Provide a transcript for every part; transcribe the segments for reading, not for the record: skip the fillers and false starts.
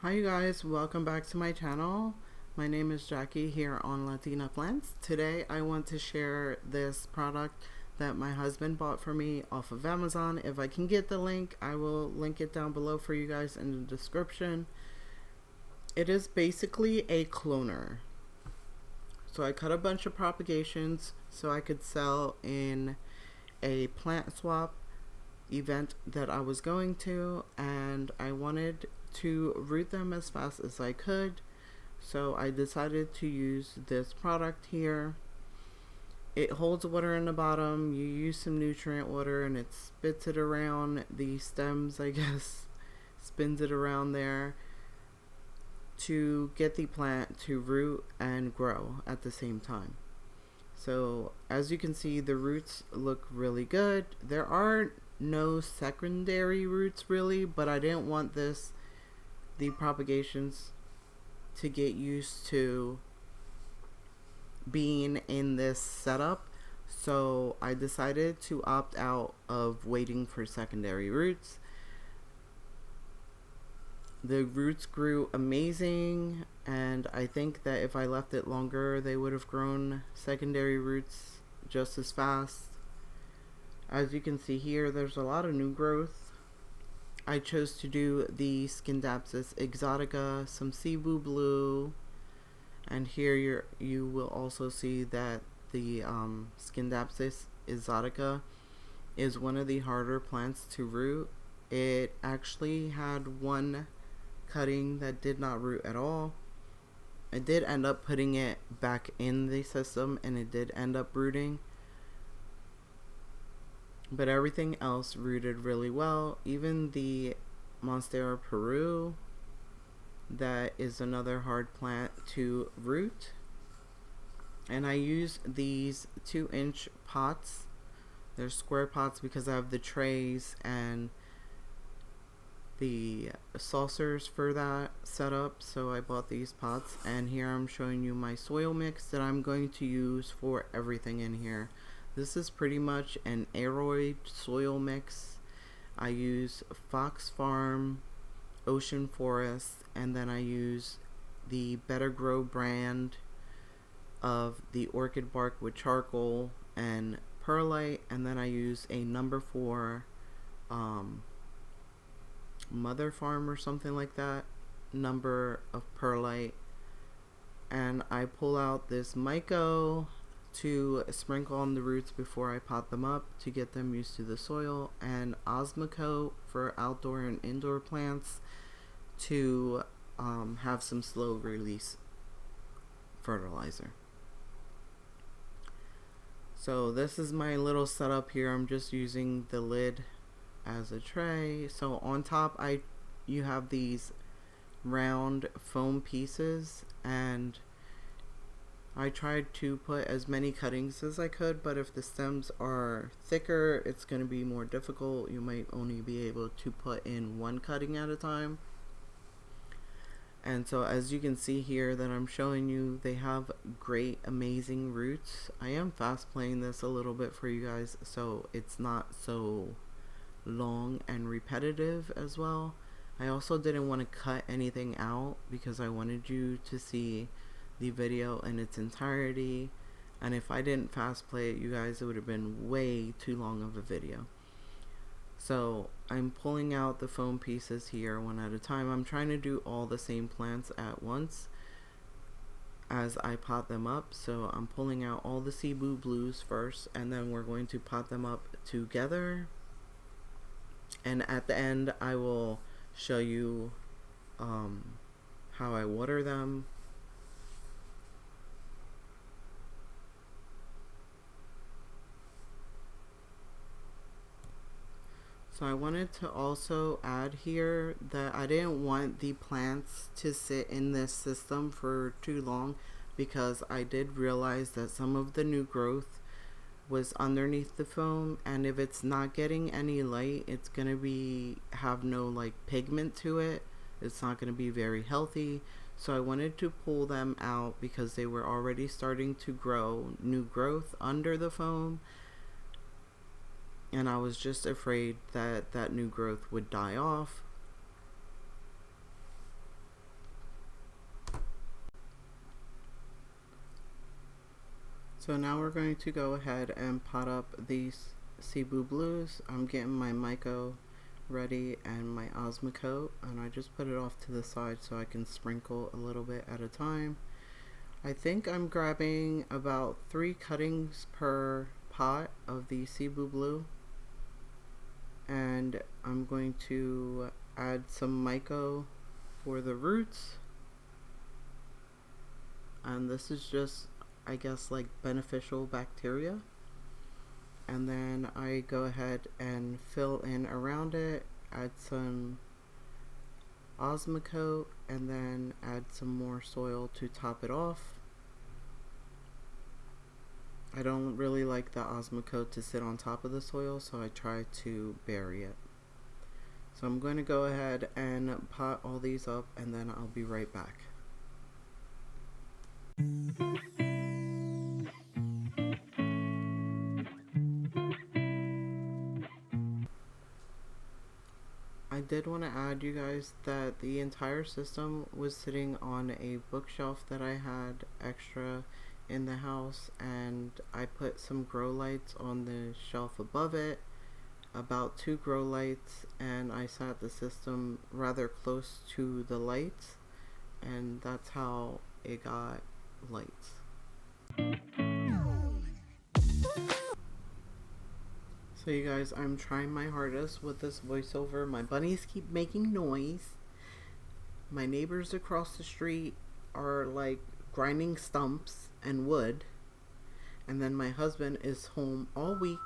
Hi you guys, welcome back to my channel. My name is Jackie here on Latinaplants. Today I want to share this product that my husband bought for me off of Amazon. If I can get the link, I will link it down below for you guys in the description. It is basically a cloner. So I cut a bunch of propagations so I could sell in a plant swap event that I was going to, and I wanted to root them as fast as I could, so I decided to use this product here. It holds water in the bottom. You use some nutrient water and it spits it around the stems, I guess, spins it around there to get the plant to root and grow at the same time. So as you can see, the roots look really good. There are no secondary roots really, but I didn't want the propagations to get used to being in this setup, so I decided to opt out of waiting for secondary roots. The roots grew amazing, and I think that if I left it longer they would have grown secondary roots just as fast. As you can see here, there's a lot of new growth. I chose to do the Scindapsus exotica, some Cebu blue, and here you will also see that the Scindapsus exotica is one of the harder plants to root. It actually had one cutting that did not root at all. I did end up putting it back in the system and it did end up rooting, but everything else rooted really well. Even the Monstera Peru, that is another hard plant to root. And I use these 2-inch pots. They're square pots because I have the trays and the saucers for that setup, so I bought these pots. And here I'm showing you my soil mix that I'm going to use for everything in here. This is pretty much an aeroid soil mix. I use Fox Farm, Ocean Forest, and then I use the Better Grow brand of the orchid bark with charcoal and perlite, and then I use a number 4 Mother Farm or something like that number of perlite, and I pull out this Myco to sprinkle on the roots before I pot them up to get them used to the soil, and Osmocote for outdoor and indoor plants to have some slow release fertilizer. So this is my little setup here. I'm just using the lid as a tray. So on top you have these round foam pieces, and I tried to put as many cuttings as I could, but if the stems are thicker it's going to be more difficult. You might only be able to put in one cutting at a time. And so as you can see here that I'm showing you, they have great, amazing roots. I am fast playing this a little bit for you guys so it's not so long and repetitive as well. I also didn't want to cut anything out because I wanted you to see the video in its entirety, and if I didn't fast play it, you guys, it would have been way too long of a video. So I'm pulling out the foam pieces here one at a time. I'm trying to do all the same plants at once as I pot them up. So I'm pulling out all the Cebu blues first, and then we're going to pot them up together, and at the end I will show you how I water them. So I wanted to also add here that I didn't want the plants to sit in this system for too long, because I did realize that some of the new growth was underneath the foam, and if it's not getting any light it's gonna have no like pigment to it. It's not gonna be very healthy. So I wanted to pull them out because they were already starting to grow new growth under the foam, and I was just afraid that that new growth would die off. So now we're going to go ahead and pot up these Cebu Blues. I'm getting my Myco ready and my Osmocote, and I just put it off to the side so I can sprinkle a little bit at a time. I think I'm grabbing about 3 cuttings per pot of the Cebu Blue, and I'm going to add some Myco for the roots, and this is just, I guess, like beneficial bacteria. And then I go ahead and fill in around it, add some Osmocote, and then add some more soil to top it off. I don't really like the Osmocote to sit on top of the soil, so I try to bury it. So I'm going to go ahead and pot all these up, and then I'll be right back. I did want to add, you guys, that the entire system was sitting on a bookshelf that I had extra in the house, and I put some grow lights on the shelf above it, about 2 grow lights, and I sat the system rather close to the lights, and that's how it got lights. So you guys, I'm trying my hardest with this voiceover. My bunnies keep making noise. My neighbors across the street are like grinding stumps and wood. And then my husband is home all week.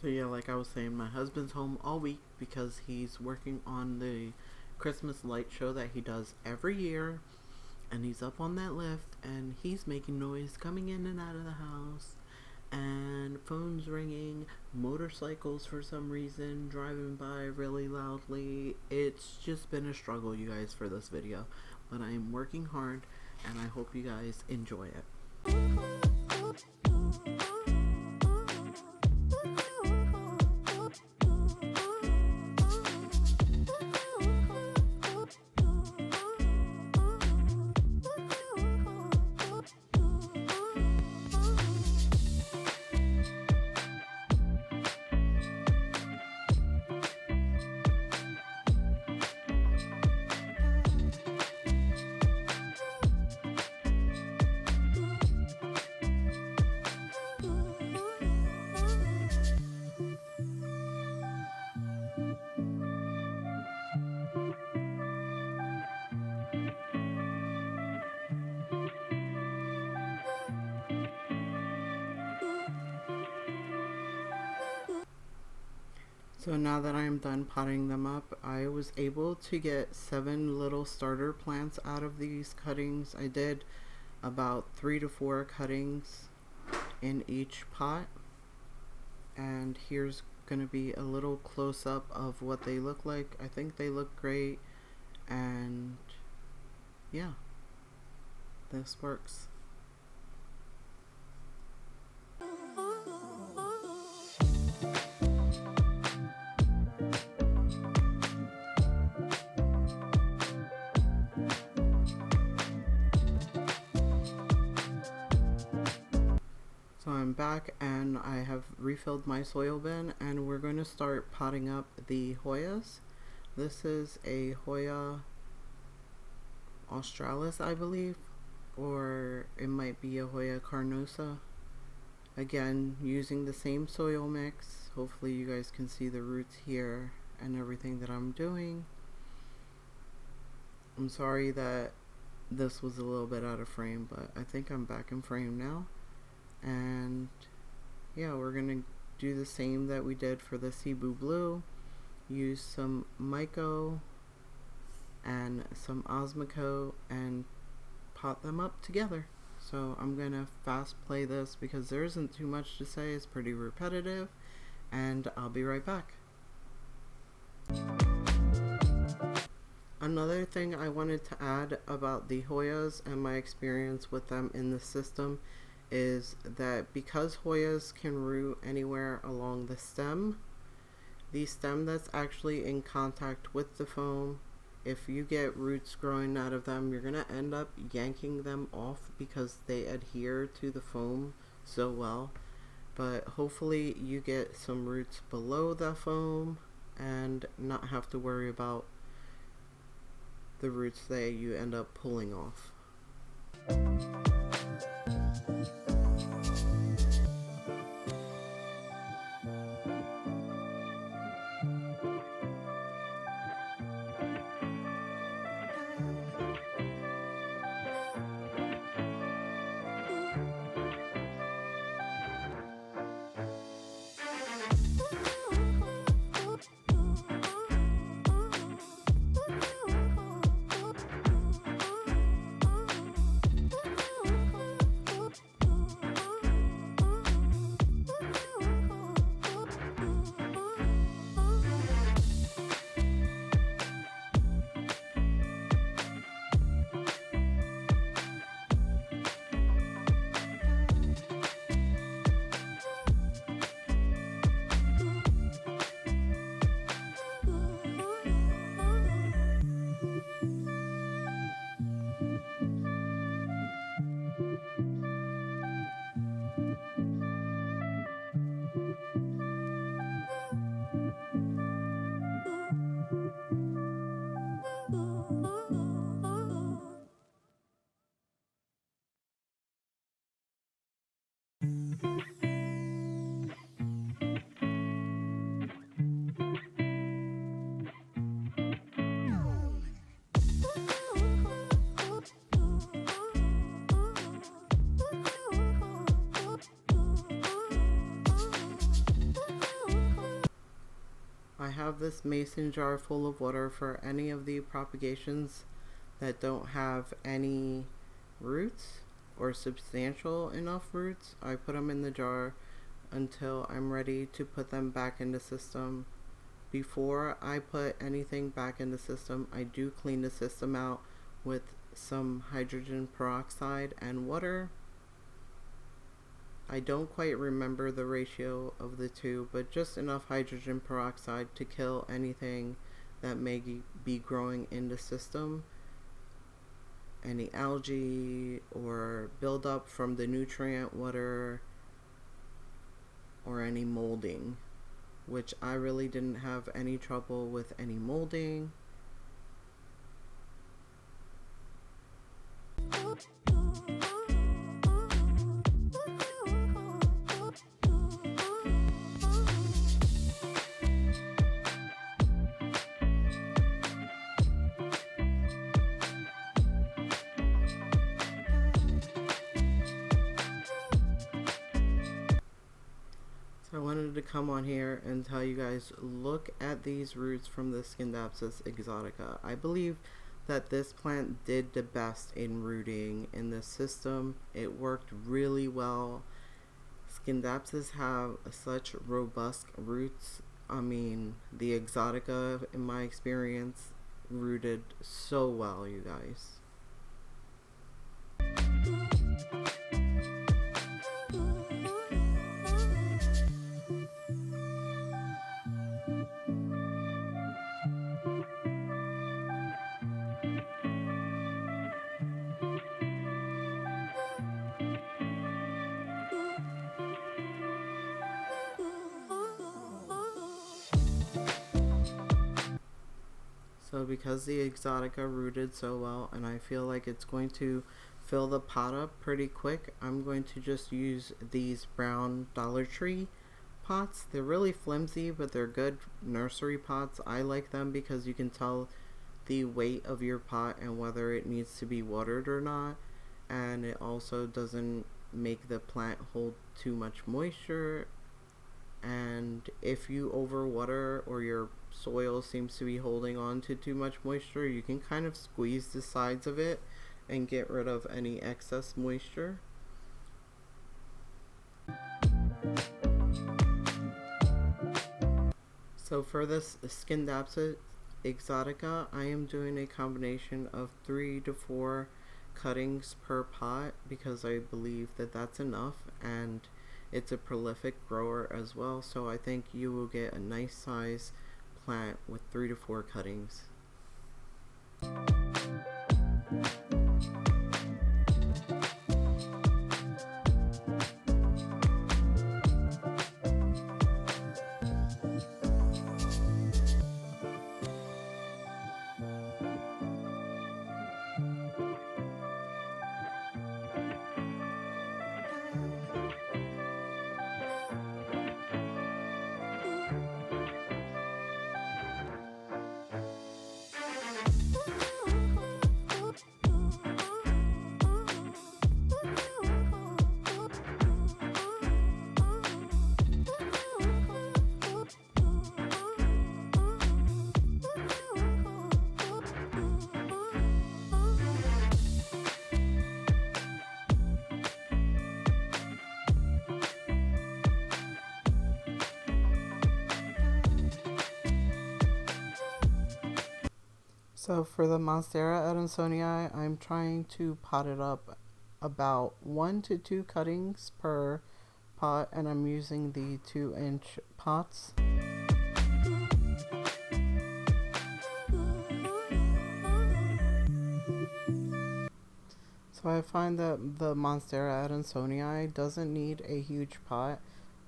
So yeah, like I was saying, my husband's home all week because he's working on the Christmas light show that he does every year. And he's up on that lift and he's making noise coming in and out of the house. And phones ringing, motorcycles for some reason driving by really loudly. It's just been a struggle, you guys, for this video, but I am working hard and I hope you guys enjoy it. So now that I'm done potting them up, I was able to get 7 little starter plants out of these cuttings. I did about 3 to 4 cuttings in each pot. And here's going to be a little close-up of what they look like. I think they look great. And yeah, this works. So I'm back and I have refilled my soil bin and we're going to start potting up the Hoyas. This is a Hoya australis, I believe, or it might be a Hoya carnosa. Again, using the same soil mix. Hopefully you guys can see the roots here and everything that I'm doing. I'm sorry that this was a little bit out of frame, but I think I'm back in frame now. And yeah, we're gonna do the same that we did for the Cebu Blue. Use some Myco and some Osmocote and pot them up together. So I'm gonna fast play this because there isn't too much to say. It's pretty repetitive, and I'll be right back. Another thing I wanted to add about the Hoyas and my experience with them in the system is that because Hoyas can root anywhere along the stem that's actually in contact with the foam if you get roots growing out of them, you're going to end up yanking them off because they adhere to the foam so well. But hopefully you get some roots below the foam and not have to worry about the roots that you end up pulling off. I have this mason jar full of water for any of the propagations that don't have any roots or substantial enough roots. I put them in the jar until I'm ready to put them back in the system. Before I put anything back in the system, I do clean the system out with some hydrogen peroxide and water. I don't quite remember the ratio of the two, but just enough hydrogen peroxide to kill anything that may be growing in the system. Any algae or buildup from the nutrient water or any molding, which I really didn't have any trouble with any molding. I wanted to come on here and tell you guys, look at these roots from the Scindapsus exotica. I believe that this plant did the best in rooting in the system. It worked really well. Scindapsus have such robust roots. I mean, the exotica, in my experience, rooted so well, you guys. So because the exotica rooted so well and I feel like it's going to fill the pot up pretty quick, I'm going to just use these brown Dollar Tree pots. They're really flimsy, but they're good nursery pots. I like them because you can tell the weight of your pot and whether it needs to be watered or not. And it also doesn't make the plant hold too much moisture. And if you overwater or your soil seems to be holding on to too much moisture, you can kind of squeeze the sides of it and get rid of any excess moisture. So for this Scindapsus exotica, I am doing a combination of 3 to 4 cuttings per pot because I believe that that's enough, and it's a prolific grower as well, so I think you will get a nice size plant with 3 to 4 cuttings. So for the Monstera adansonii, I'm trying to pot it up about 1 to 2 cuttings per pot, and I'm using the 2-inch pots. So I find that the Monstera adansonii doesn't need a huge pot.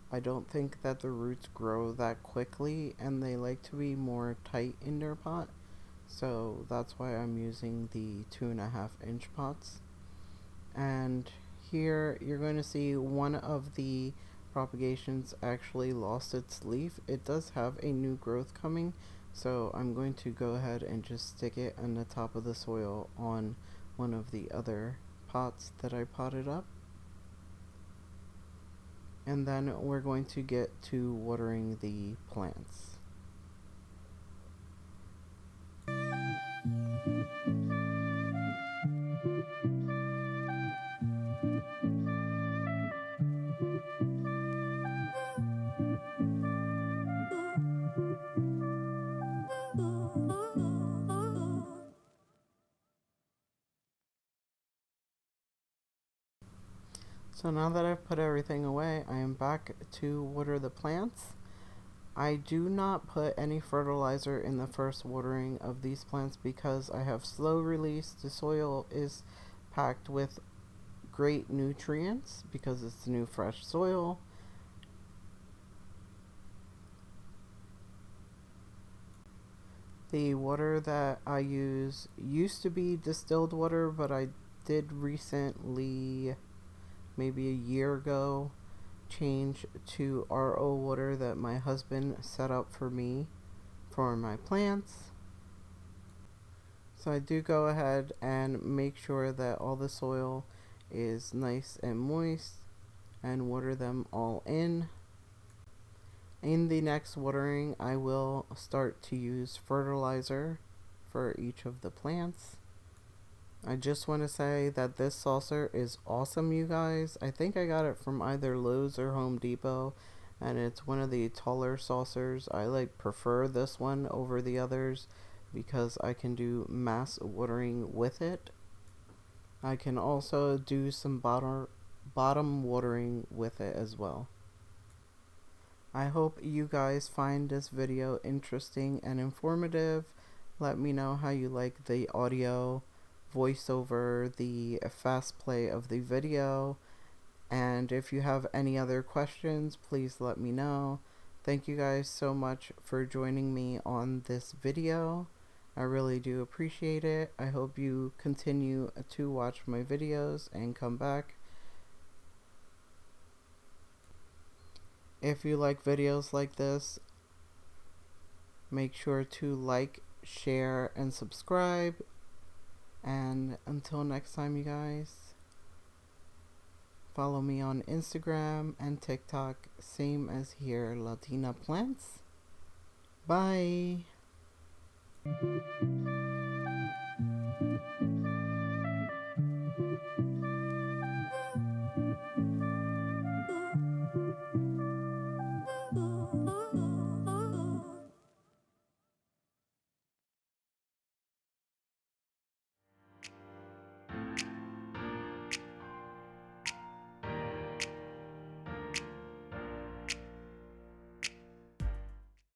I don't think that the roots grow that quickly, and they like to be more tight in their pot. So that's why I'm using the 2.5-inch pots. And here you're going to see one of the propagations actually lost its leaf. It does have a new growth coming, so I'm going to go ahead and just stick it on the top of the soil on one of the other pots that I potted up. And then we're going to get to watering the plants. So now that I've put everything away, I am back to water the plants. I do not put any fertilizer in the first watering of these plants because I have slow release. The soil is packed with great nutrients because it's new fresh soil. The water that I use used to be distilled water, but I did recently, maybe a year ago, change to RO water that my husband set up for me for my plants. So I do go ahead and make sure that all the soil is nice and moist and water them all in. In the next watering, I will start to use fertilizer for each of the plants. I just want to say that this saucer is awesome, you guys. I think I got it from either Lowe's or Home Depot, and it's one of the taller saucers. I prefer this one over the others because I can do mass watering with it. I can also do some bottom watering with it as well. I hope you guys find this video interesting and informative. Let me know how you like the audio, voiceover, the fast play of the video, and if you have any other questions, please let me know. Thank you guys so much for joining me on this video. I really do appreciate it. I hope you continue to watch my videos and come back. If you like videos like this, make sure to like, share, and subscribe. And until next time, you guys, follow me on Instagram and TikTok, same as here, Latina Plants. Bye.